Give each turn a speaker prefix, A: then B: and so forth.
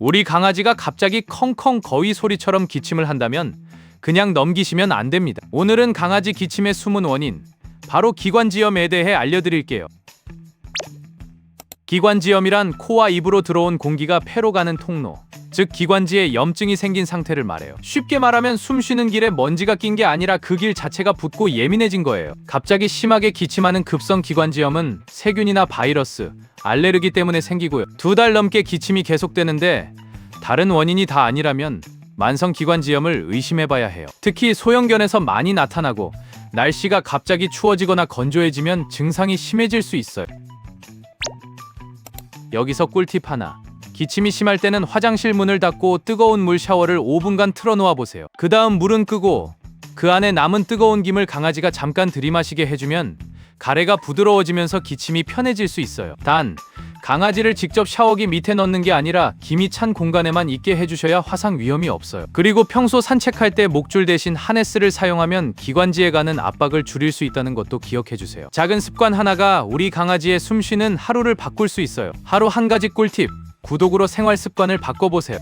A: 우리 강아지가 갑자기 컹컹 거위 소리처럼 기침을 한다면 그냥 넘기시면 안 됩니다. 오늘은 강아지 기침의 숨은 원인, 바로 기관지염에 대해 알려드릴게요. 기관지염이란 코와 입으로 들어온 공기가 폐로 가는 통로, 즉 기관지에 염증이 생긴 상태를 말해요. 쉽게 말하면 숨 쉬는 길에 먼지가 낀 게 아니라 그 길 자체가 붓고 예민해진 거예요. 갑자기 심하게 기침하는 급성 기관지염은 세균이나 바이러스, 알레르기 때문에 생기고요. 2달 넘게 기침이 계속되는데 다른 원인이 다 아니라면 만성 기관지염을 의심해봐야 해요. 특히 소형견에서 많이 나타나고 날씨가 갑자기 추워지거나 건조해지면 증상이 심해질 수 있어요. 여기서 꿀팁 하나. 기침이 심할 때는 화장실 문을 닫고 뜨거운 물 샤워를 5분간 틀어놓아 보세요. 그 다음 물은 끄고 그 안에 남은 뜨거운 김을 강아지가 잠깐 들이마시게 해주면 가래가 부드러워지면서 기침이 편해질 수 있어요. 단, 강아지를 직접 샤워기 밑에 넣는 게 아니라 김이 찬 공간에만 있게 해주셔야 화상 위험이 없어요. 그리고 평소 산책할 때 목줄 대신 하네스를 사용하면 기관지에 가는 압박을 줄일 수 있다는 것도 기억해주세요. 작은 습관 하나가 우리 강아지의 숨쉬는 하루를 바꿀 수 있어요. 하루 한 가지 꿀팁, 구독으로 생활 습관을 바꿔보세요.